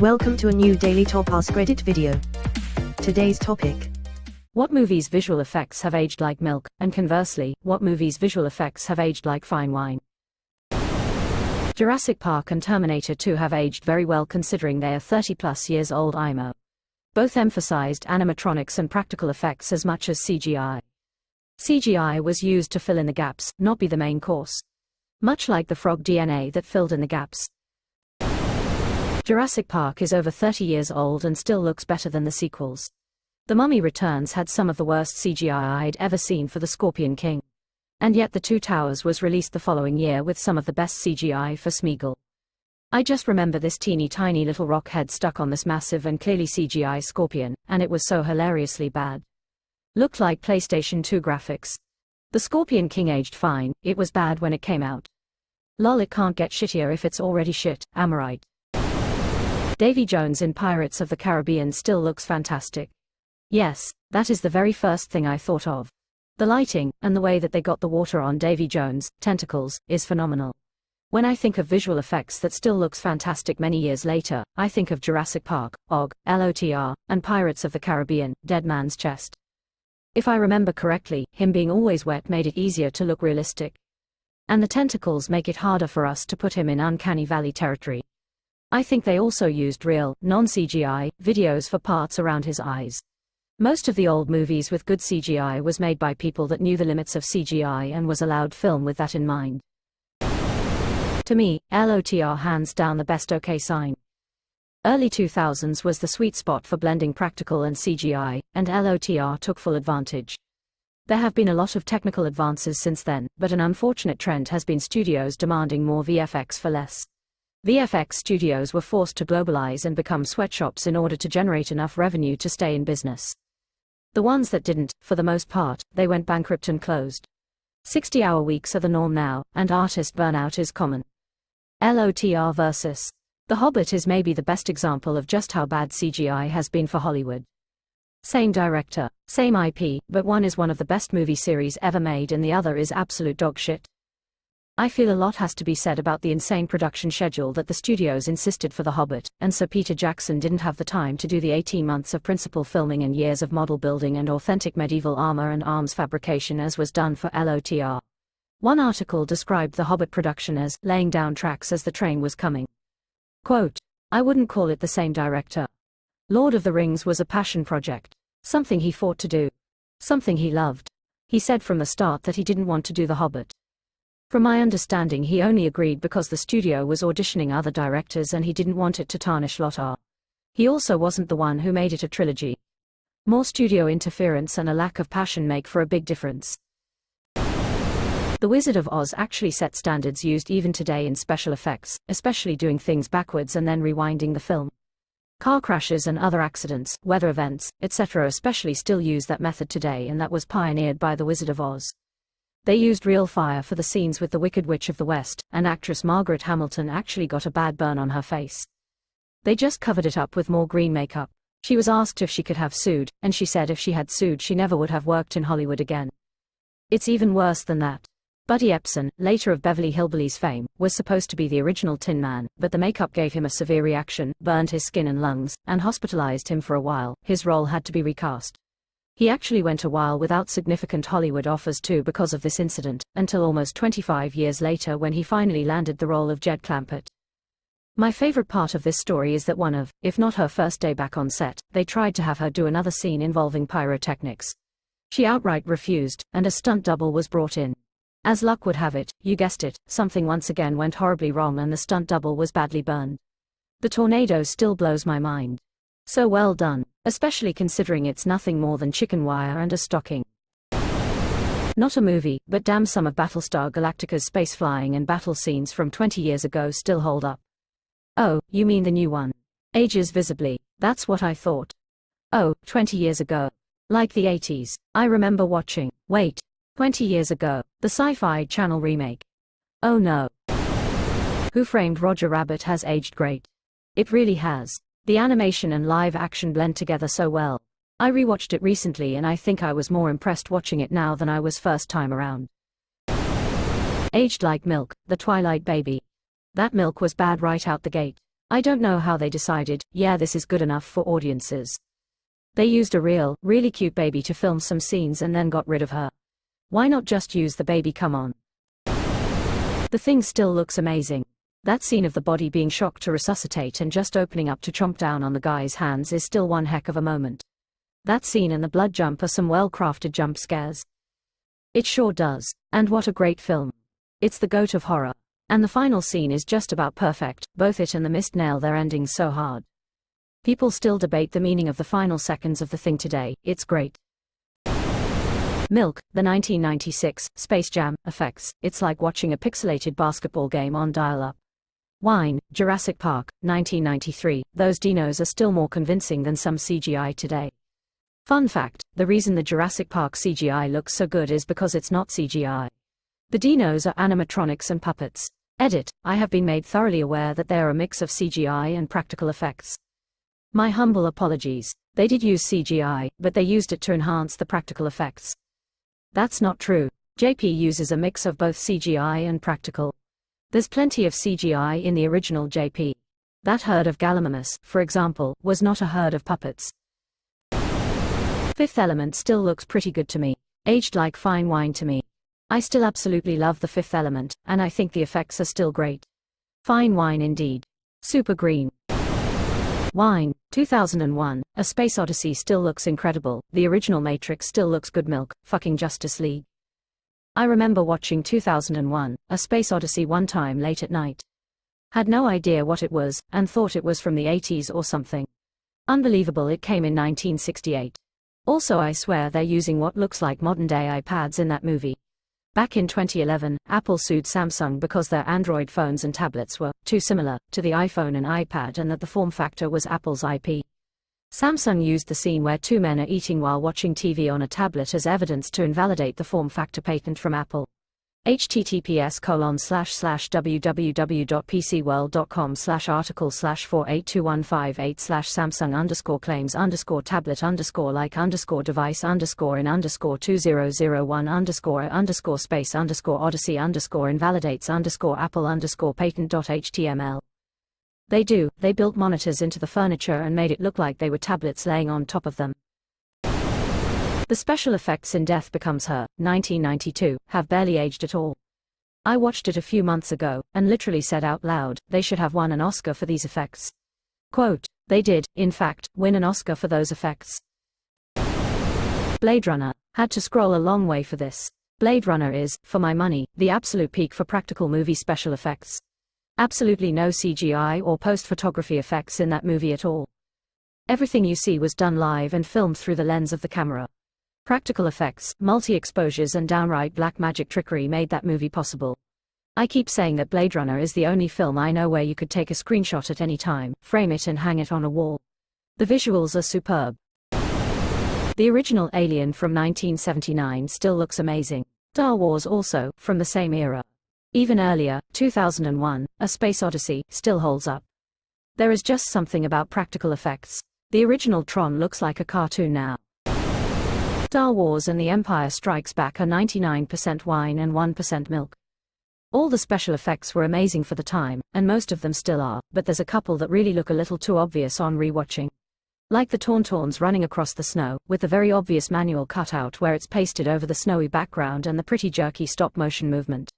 Welcome to a new daily top AskReddit video. Today's topic: what movies' visual effects have aged like milk, and conversely, what movies' visual effects have aged like fine wine? Jurassic Park and Terminator 2 have aged very well considering they are 30+ years old IMO. Both emphasized animatronics and practical effects as much as CGI. CGI was used to fill in the gaps, not be the main course. Much like the frog DNA that filled in the gaps. Jurassic Park is over 30 years old and still looks better than the sequels. The Mummy Returns had some of the worst CGI I'd ever seen for the Scorpion King. And yet The Two Towers was released the following year with some of the best CGI for Smeagol. I just remember this teeny tiny little rock head stuck on this massive and clearly CGI scorpion, and it was so hilariously bad. Looked like PlayStation 2 graphics. The Scorpion King aged fine, it was bad when it came out. Lol, it can't get shittier if it's already shit, am I right? Davey Jones in Pirates of the Caribbean still looks fantastic. Yes, that is the very first thing I thought of. The lighting, and the way that they got the water on Davey Jones' tentacles, is phenomenal. When I think of visual effects that still looks fantastic many years later, I think of Jurassic Park, OG, LOTR, and Pirates of the Caribbean, Dead Man's Chest. If I remember correctly, him being always wet made it easier to look realistic. And the tentacles make it harder for us to put him in uncanny valley territory. I think they also used real, non-CGI, videos for parts around his eyes. Most of the old movies with good CGI was made by people that knew the limits of CGI and was allowed film with that in mind. To me, LOTR hands down the best OK sign. Early 2000s was the sweet spot for blending practical and CGI, and LOTR took full advantage. There have been a lot of technical advances since then, but an unfortunate trend has been studios demanding more VFX for less. VFX studios were forced to globalize and become sweatshops in order to generate enough revenue to stay in business. The ones that didn't, for the most part, they went bankrupt and closed. 60-hour weeks are the norm now, and artist burnout is common. LOTR versus The Hobbit is maybe the best example of just how bad CGI has been for Hollywood. Same director, same IP, but one is one of the best movie series ever made and the other is absolute dog shit. I feel a lot has to be said about the insane production schedule that the studios insisted for The Hobbit, and Sir Peter Jackson didn't have the time to do the 18 months of principal filming and years of model building and authentic medieval armor and arms fabrication as was done for LOTR. One article described The Hobbit production as laying down tracks as the train was coming. Quote, I wouldn't call it the same director. Lord of the Rings was a passion project. Something he fought to do. Something he loved. He said from the start that he didn't want to do The Hobbit. From my understanding, he only agreed because the studio was auditioning other directors and he didn't want it to tarnish LOTR. He also wasn't the one who made it a trilogy. More studio interference and a lack of passion make for a big difference. The Wizard of Oz actually set standards used even today in special effects, especially doing things backwards and then rewinding the film. Car crashes and other accidents, weather events, etc. especially still use that method today, and that was pioneered by The Wizard of Oz. They used real fire for the scenes with the Wicked Witch of the West, and actress Margaret Hamilton actually got a bad burn on her face. They just covered it up with more green makeup. She was asked if she could have sued, and she said if she had sued she never would have worked in Hollywood again. It's even worse than that. Buddy Epson, later of Beverly Hillbillies fame, was supposed to be the original Tin Man, but the makeup gave him a severe reaction, burned his skin and lungs, and hospitalized him for a while. His role had to be recast. He actually went a while without significant Hollywood offers too because of this incident, until almost 25 years later when he finally landed the role of Jed Clampett. My favorite part of this story is that one of, if not her first day back on set, they tried to have her do another scene involving pyrotechnics. She outright refused, and a stunt double was brought in. As luck would have it, you guessed it, something once again went horribly wrong and the stunt double was badly burned. The tornado still blows my mind. So well done, especially considering it's nothing more than chicken wire and a stocking. Not a movie, but damn, some of Battlestar Galactica's space flying and battle scenes from 20 years ago still hold up. Oh, you mean the new one? Ages visibly, that's what I thought. Oh, 20 years ago. Like the 80s, I remember watching, 20 years ago, the Sci-Fi Channel remake. Oh no. Who Framed Roger Rabbit has aged great. It really has. The animation and live action blend together so well. I rewatched it recently and I think I was more impressed watching it now than I was first time around. Aged like milk, the Twilight Baby. That milk was bad right out the gate. I don't know how they decided, yeah, this is good enough for audiences. They used a really cute baby to film some scenes and then got rid of her. Why not just use the baby, come on. The thing still looks amazing. That scene of the body being shocked to resuscitate and just opening up to chomp down on the guy's hands is still one heck of a moment. That scene and the blood jump are some well-crafted jump scares. It sure does, and what a great film. It's the goat of horror. And the final scene is just about perfect, both it and the mist nail their endings so hard. People still debate the meaning of the final seconds of the thing today, it's great. Milk, the 1996 Space Jam effects, it's like watching a pixelated basketball game on dial-up. Wine, Jurassic Park, 1993, those dinos are still more convincing than some CGI today. Fun fact, the reason the Jurassic Park CGI looks so good is because it's not CGI. The dinos are animatronics and puppets. Edit, I have been made thoroughly aware that they are a mix of CGI and practical effects. My humble apologies, they did use CGI, but they used it to enhance the practical effects. That's not true. JP uses a mix of both CGI and practical. There's plenty of CGI in the original JP. That herd of Gallimimus, for example, was not a herd of puppets. Fifth Element still looks pretty good to me. Aged like fine wine to me. I still absolutely love The Fifth Element, and I think the effects are still great. Fine wine indeed. Super green. Wine, 2001, A Space Odyssey still looks incredible, the original Matrix still looks good. Milk, fucking Justice League. I remember watching 2001, A Space Odyssey one time late at night. Had no idea what it was, and thought it was from the 80s or something. Unbelievable it came in 1968. Also I swear they're using what looks like modern-day iPads in that movie. Back in 2011, Apple sued Samsung because their Android phones and tablets were too similar to the iPhone and iPad and that the form factor was Apple's IP. Samsung used the scene where two men are eating while watching TV on a tablet as evidence to invalidate the form factor patent from Apple. https://www.pcworld.com/article/48215/Samsung_claims_2001_in_20validate_Apple_patent.html. They built monitors into the furniture and made it look like they were tablets laying on top of them. The special effects in Death Becomes Her, 1992, have barely aged at all. I watched it a few months ago, and literally said out loud, they should have won an Oscar for these effects. Quote, they did, in fact, win an Oscar for those effects. Blade Runner, had to scroll a long way for this. Blade Runner is, for my money, the absolute peak for practical movie special effects. Absolutely no CGI or post-photography effects in that movie at all. Everything you see was done live and filmed through the lens of the camera. Practical effects, multi-exposures and downright black magic trickery made that movie possible. I keep saying that Blade Runner is the only film I know where you could take a screenshot at any time, frame it and hang it on a wall. The visuals are superb. The original Alien from 1979 still looks amazing. Star Wars also, from the same era. Even earlier, 2001, A Space Odyssey, still holds up. There is just something about practical effects. The original Tron looks like a cartoon now. Star Wars and The Empire Strikes Back are 99% wine and 1% milk. All the special effects were amazing for the time, and most of them still are, but there's a couple that really look a little too obvious on rewatching. Like the Tauntauns running across the snow, with the very obvious manual cutout where it's pasted over the snowy background and the pretty jerky stop-motion movement.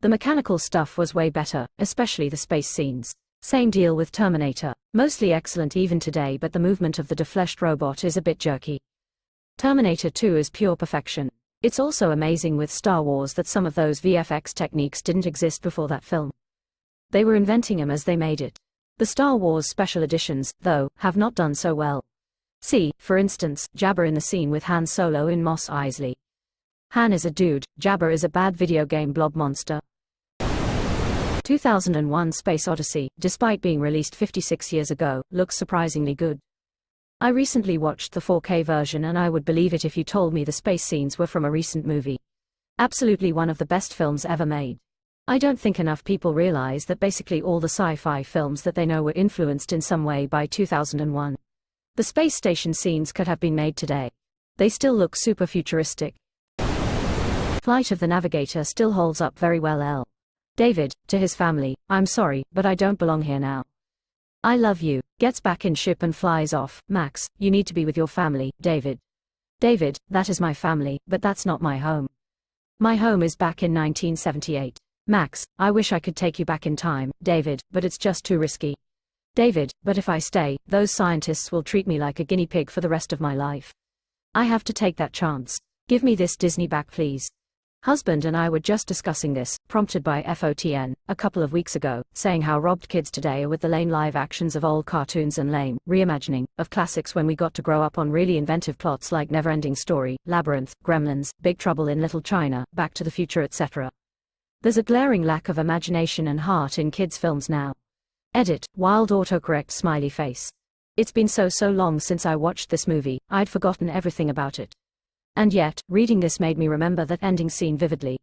The mechanical stuff was way better, especially the space scenes. Same deal with Terminator, mostly excellent even today, but the movement of the defleshed robot is a bit jerky. Terminator 2 is pure perfection. It's also amazing with Star Wars that some of those VFX techniques didn't exist before that film. They were inventing them as they made it. The Star Wars special editions, though, have not done so well. See, for instance, Jabba in the scene with Han Solo in Mos Eisley. Han is a dude, Jabba is a bad video game blob monster. 2001 Space Odyssey, despite being released 56 years ago, looks surprisingly good. I recently watched the 4K version and I would believe it if you told me the space scenes were from a recent movie. Absolutely one of the best films ever made. I don't think enough people realize that basically all the sci-fi films that they know were influenced in some way by 2001. The space station scenes could have been made today. They still look super futuristic. Flight of the Navigator still holds up very well. David, to his family, I'm sorry, but I don't belong here now. I love you, gets back in ship and flies off. Max, you need to be with your family, David. David, that is my family, but that's not my home. My home is back in 1978. Max, I wish I could take you back in time, David, but it's just too risky. David, but if I stay, those scientists will treat me like a guinea pig for the rest of my life. I have to take that chance. Give me this Disney back, please. Husband and I were just discussing this, prompted by FOTN, a couple of weeks ago, saying how robbed kids today are with the lame live actions of old cartoons and lame reimagining of classics when we got to grow up on really inventive plots like Neverending Story, Labyrinth, Gremlins, Big Trouble in Little China, Back to the Future, etc. There's a glaring lack of imagination and heart in kids' films now. Edit, wild autocorrect smiley face. It's been so long since I watched this movie, I'd forgotten everything about it. And yet, reading this made me remember that ending scene vividly.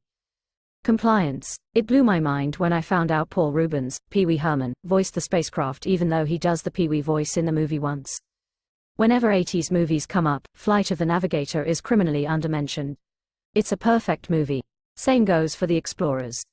Compliance. It blew my mind when I found out Paul Rubens, Pee Wee Herman, voiced the spacecraft even though he does the Pee Wee voice in the movie once. Whenever 80s movies come up, Flight of the Navigator is criminally undermentioned. It's a perfect movie. Same goes for The Explorers.